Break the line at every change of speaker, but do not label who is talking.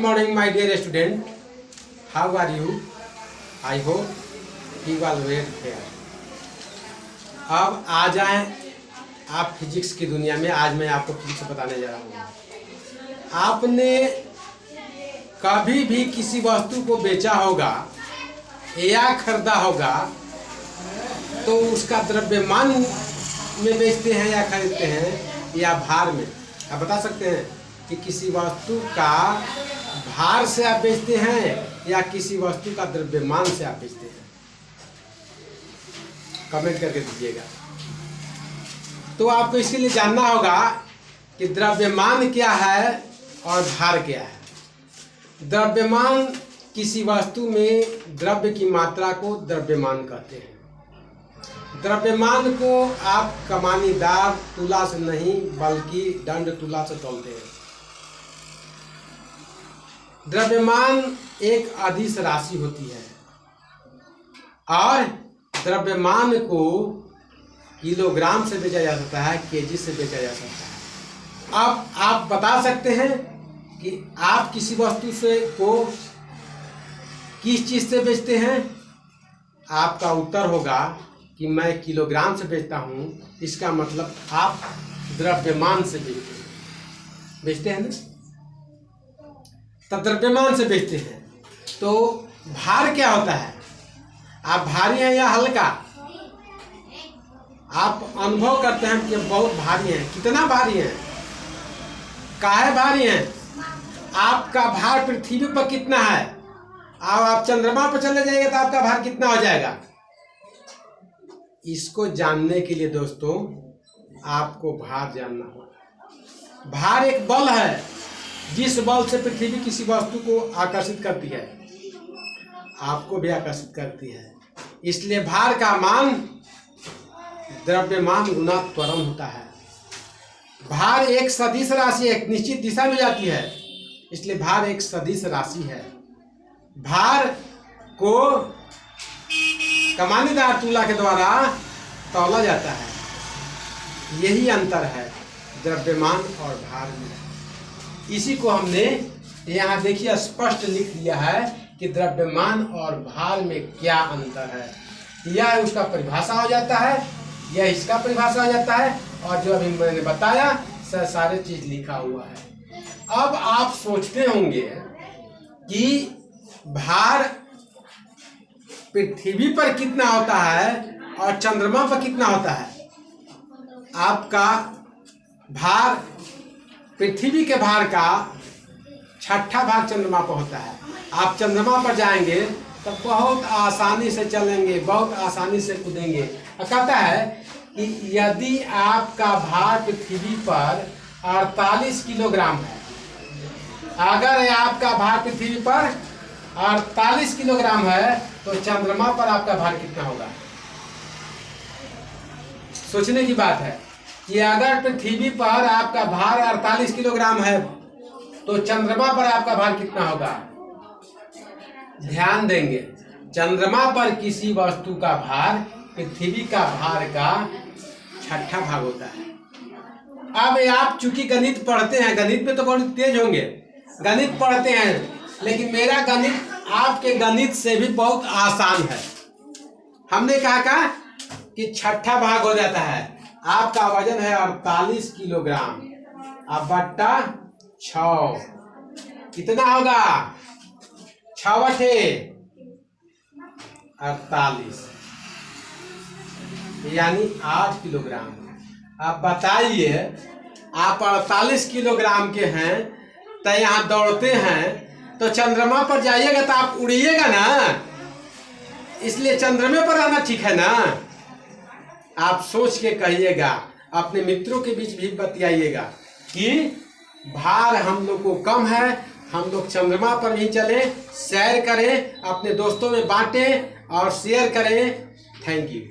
morning, my dear student. How are you? I hope you are well here. अब आ जाएं आप physics की दुनिया में। आज मैं आपको फिजिक्स बताने जा रहा हूँ। आपने कभी भी किसी वस्तु को बेचा होगा या खरीदा होगा तो उसका द्रव्यमान में बेचते हैं या खरीदते हैं या भार में। आप बता सकते हैं कि किसी वस्तु का भार से आप बेचते हैं या किसी वस्तु का द्रव्यमान से आप बेचते हैं? कमेंट करके दीजिएगा। तो आपको इसके लिए जानना होगा कि द्रव्यमान क्या है और भार क्या है। द्रव्यमान किसी वस्तु में द्रव्य की मात्रा को द्रव्यमान कहते हैं। द्रव्यमान को आप कमानीदार तुला से नहीं बल्कि दंड तुला से तौलते हैं। द्रव्यमान एक अदिश राशि होती है और द्रव्यमान को किलोग्राम से बेचा जा सकता है, केजी से बेचा जा सकता है। अब आप बता सकते हैं कि आप किसी वस्तु से को किस चीज़ से बेचते हैं? आपका उत्तर होगा कि मैं किलोग्राम से बेचता हूँ। इसका मतलब आप द्रव्यमान से बेचते हैं ना? तब द्रव्यमान से बेचते हैं। तो भार क्या होता है? आप भारी हैं या हल्का? आप अनुभव करते हैं कि बहुत भारी हैं। कितना भारी हैं? काहे भारी हैं? आपका भार पृथ्वी पर कितना है? अब आप चंद्रमा पर चले जाएंगे तो आपका भार कितना हो जाएगा? इसको जानने के लिए दोस्तों आपको भार जानना होगा। भार एक बल है जिस बल से पृथ्वी किसी वस्तु को आकर्षित करती है, आपको भी आकर्षित करती है। इसलिए भार का मान द्रव्यमान गुना त्वरण होता है। भार एक सदिश राशि है, एक निश्चित दिशा में जाती है, इसलिए भार एक सदिश राशि है। भार को कमानीदार तुला के द्वारा तौला जाता है। यही अंतर है द्रव्यमान और भार में। इसी को हमने यहाँ देखिए स्पष्ट लिख दिया है कि द्रव्यमान और भार में क्या अंतर है। यह उसका परिभाषा हो जाता है, यह इसका परिभाषा हो जाता है, और जो अभी मैंने बताया सारे चीज लिखा हुआ है। अब आप सोचते होंगे कि भार पृथ्वी पर कितना होता है और चंद्रमा पर कितना होता है। आपका भार पृथ्वी के भार का 6ठा भाग चंद्रमा पर होता है। आप चंद्रमा पर जाएंगे तो बहुत आसानी से चलेंगे, बहुत आसानी से कूदेंगे। कहता है कि यदि आपका भार पृथ्वी पर 48 किलोग्राम है, अगर आपका भार पृथ्वी पर 48 किलोग्राम है तो चंद्रमा पर आपका भार कितना होगा? सोचने की बात है कि अगर पृथ्वी पर आपका भार 48 किलोग्राम है तो चंद्रमा पर आपका भार कितना होगा? ध्यान देंगे, चंद्रमा पर किसी वस्तु का भार पृथ्वी का भार का 6ठा भाग होता है। अब आप चूंकि गणित पढ़ते हैं, गणित में तो बहुत तेज होंगे, गणित पढ़ते हैं, लेकिन मेरा गणित आपके गणित से भी बहुत आसान है। हमने कहा कि 6ठा भाग हो जाता है। आपका वजन है 48 किलोग्राम, अब बट्टा 6 कितना होगा? 6 बटे 48 यानी 8 किलोग्राम। आप बताइए, आप 48 किलोग्राम के हैं तो यहाँ दौड़ते हैं तो चंद्रमा पर जाइएगा तो आप उड़िएगा ना, इसलिए चंद्रमा पर आना ठीक है ना। आप सोच के कहिएगा, अपने मित्रों के बीच भी बतियाइएगा कि भार हम लोग को कम है, हम लोग चंद्रमा पर भी चलें, सैर करें, अपने दोस्तों में बांटें और शेयर करें। Thank you.